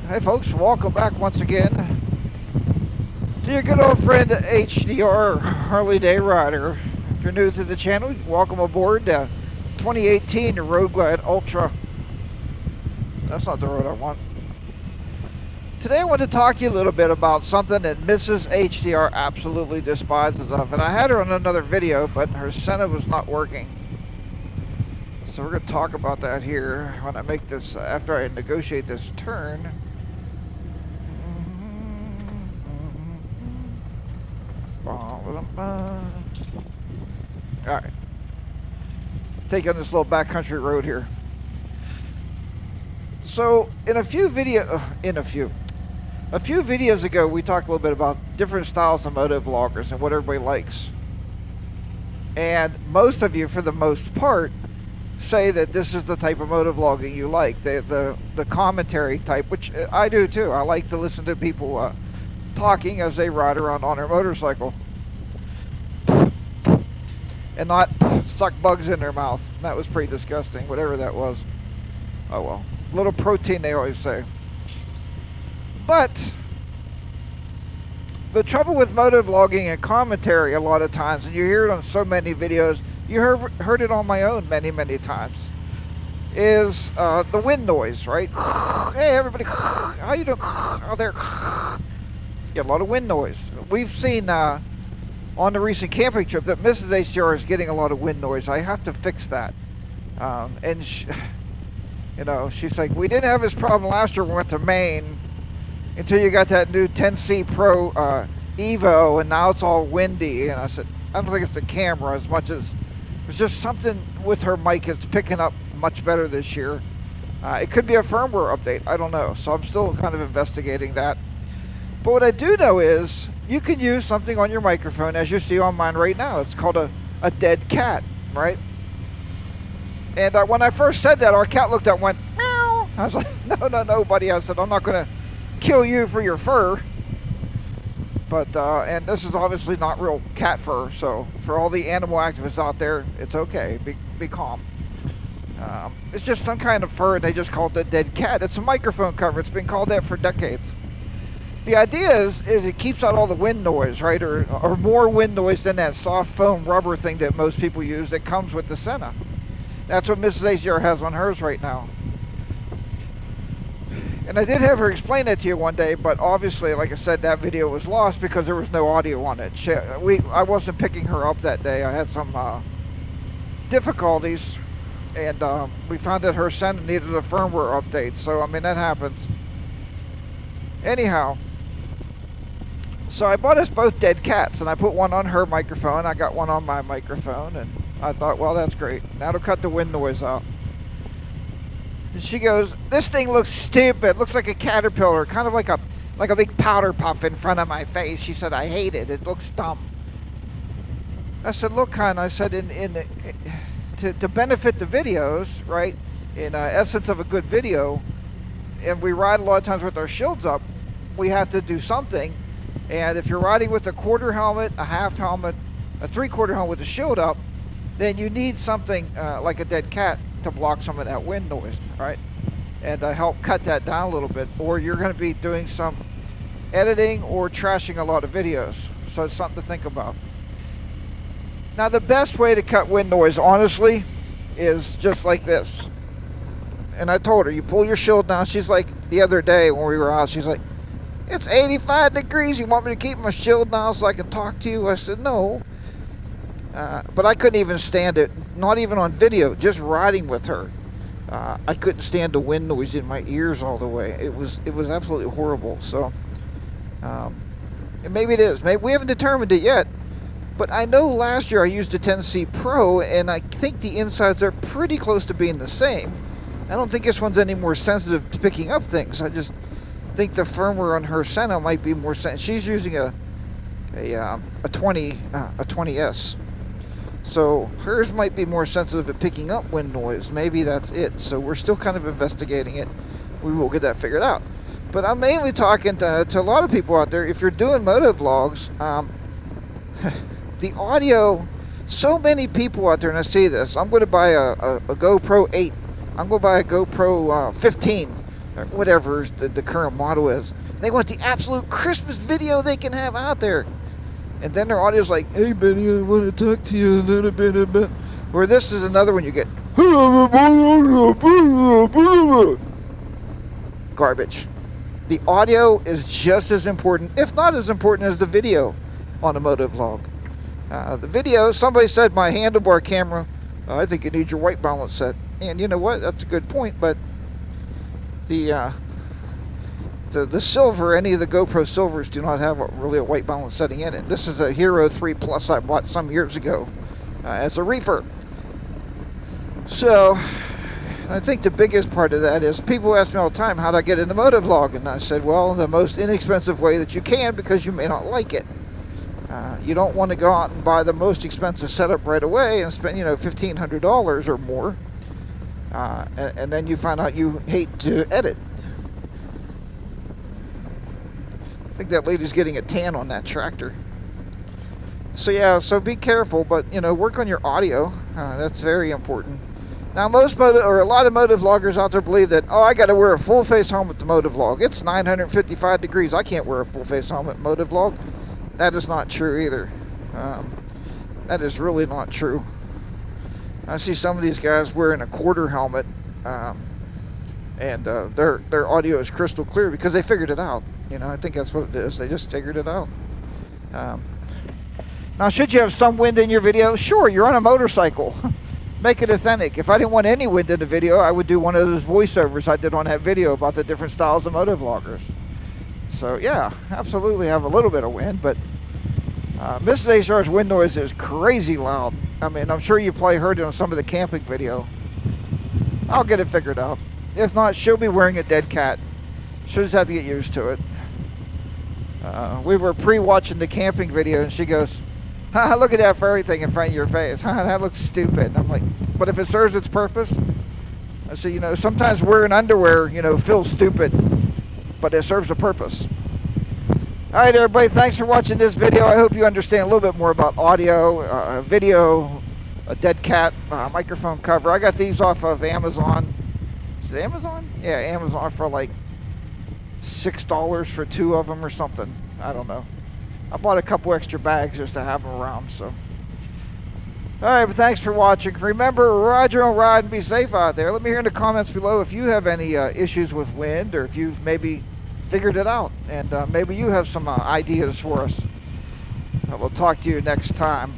Hey folks, welcome back once again to your good old friend HDR Harley Day Rider. If you're new to the channel, welcome aboard 2018 Road Glide Ultra. That's not the road I want. Today I want to talk to you a little bit about something that Mrs. HDR absolutely despises of. And I had her on another video, but her Senna was not working. So we're going to talk about that here when I make this, after I negotiate this turn. Alright. Take on this little backcountry road here. So a few videos ago we talked a little bit about different styles of motovloggers and what everybody likes. And most of you, for the most part, say that this is the type of motovlogging you like, the commentary type, which I do too. I like to listen to people talking as they ride around on their motorcycle and not suck bugs in their mouth. That was pretty disgusting, whatever that was. Oh well, a little protein, they always say. But the trouble with motovlogging and commentary a lot of times, and you hear it on so many videos, you heard it on my own many times, is the wind noise, right? Hey everybody, how you doing out there? Get a lot of wind noise. We've seen on the recent camping trip that Mrs. HDR is getting a lot of wind noise. I have to fix that. And she's like, we didn't have this problem last year when we went to Maine until you got that new 10C Pro Evo, and now it's all windy. And I said, I don't think it's the camera as much as it's just something with her mic. It's picking up much better this year. It could be a firmware update. I don't know. So I'm still kind of investigating that. But what I do know is you can use something on your microphone, as you see on mine right now. It's called a dead cat, right? And when I first said that, our cat looked up and went, meow. I was like, no, buddy. I said, I'm not going to kill you for your fur. But, and this is obviously not real cat fur, so for all the animal activists out there, it's okay. Be calm. It's just some kind of fur, and they just call it the dead cat. It's a microphone cover. It's been called that for decades. The idea is it keeps out all the wind noise, right? Or more wind noise than that soft foam rubber thing that most people use that comes with the Senna. That's what Mrs. HDR has on hers right now. And I did have her explain it to you one day, but obviously, like I said, that video was lost because there was no audio on it. I wasn't picking her up that day. I had some difficulties, and we found that her Senna needed a firmware update. So, I mean, that happens. Anyhow, so I bought us both dead cats, and I put one on her microphone. I got one on my microphone, and I thought, well, that's great. That'll cut the wind noise out. And she goes, this thing looks stupid. Looks like a caterpillar, kind of like a big powder puff in front of my face. She said, I hate it. It looks dumb. I said, look, hon, I said, to benefit the videos, right, in essence of a good video, and we ride a lot of times with our shields up, we have to do something. And if you're riding with a quarter helmet, a half helmet, a three-quarter helmet with a shield up, then you need something like a dead cat to block some of that wind noise, right? And help cut that down a little bit, or you're going to be doing some editing or trashing a lot of videos. So it's something to think about. Now, the best way to cut wind noise, honestly, is just like this. And I told her, you pull your shield down. She's like, the other day when we were out, she's like, it's 85 degrees. You want me to keep my shield down so I can talk to you? I said, no. But I couldn't even stand it, not even on video, just riding with her. I couldn't stand the wind noise in my ears all the way. It was absolutely horrible. So, and maybe it is. Maybe we haven't determined it yet. But I know last year I used a 10C Pro, and I think the insides are pretty close to being the same. I don't think this one's any more sensitive to picking up things. I just think the firmware on her Senna might be more sensitive. She's using a 20S. So hers might be more sensitive at picking up wind noise. Maybe that's it. So we're still kind of investigating it. We will get that figured out. But I'm mainly talking to a lot of people out there. If you're doing motovlogs, the audio, so many people out there, and I see this. I'm going to buy a GoPro 8. I'm going to buy a GoPro 15 or whatever the current model is. They want the absolute crispest video they can have out there. And then their audio's like, hey Benny, I want to talk to you a little bit about... Where this is another one you get... Garbage. The audio is just as important, if not as important as the video on a motovlog. The video, somebody said my handlebar camera, I think you need your white balance set. And you know what? That's a good point, but the silver, any of the GoPro silvers do not have really a white balance setting in it. This is a Hero 3 Plus I bought some years ago as a reefer. So I think the biggest part of that is people ask me all the time, how do I get into motovlogging? And I said, well, the most inexpensive way that you can, because you may not like it. You don't want to go out and buy the most expensive setup right away and spend, $1,500 or more. And then you find out you hate to edit. I think that lady's getting a tan on that tractor. So yeah, so be careful, but work on your audio. That's very important. Now a lot of motovloggers out there believe that, I got to wear a full face helmet to motovlog. It's 955 degrees. I can't wear a full face helmet motovlog. That is not true either. That is really not true. I see some of these guys wearing a quarter helmet, and their audio is crystal clear because they figured it out. I think that's what it is. They just figured it out. Now, should you have some wind in your video? Sure, you're on a motorcycle. Make it authentic. If I didn't want any wind in the video, I would do one of those voiceovers I did on that video about the different styles of motovloggers. So yeah, absolutely have a little bit of wind, but Mrs. HR's wind noise is crazy loud. I mean, I'm sure you probably heard it on some of the camping video. I'll get it figured out. If not, she'll be wearing a dead cat. She'll just have to get used to it. We were pre-watching the camping video, and she goes, look at that furry thing in front of your face. That looks stupid. And I'm like, but if it serves its purpose? I said, sometimes wearing underwear, feels stupid, but it serves a purpose. Alright everybody, thanks for watching this video. I hope you understand a little bit more about audio, video, a dead cat, microphone cover. I got these off of Amazon. Is it Amazon? Yeah, Amazon for like $6 for 2 of them or something. I don't know. I bought a couple extra bags just to have them around. So, alright, but thanks for watching. Remember, ride your own ride and be safe out there. Let me hear in the comments below if you have any issues with wind, or if you've maybe figured it out, and maybe you have some ideas for us. We'll talk to you next time.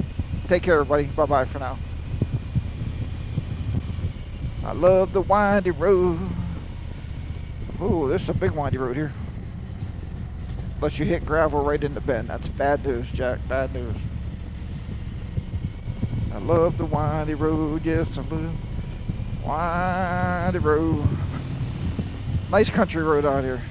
Take care, everybody. Bye-bye for now. I love the windy road. Ooh, this is a big windy road here. Unless you hit gravel right in the bend. That's bad news, Jack. Bad news. I love the windy road. Yes, I love windy road. Nice country road out here.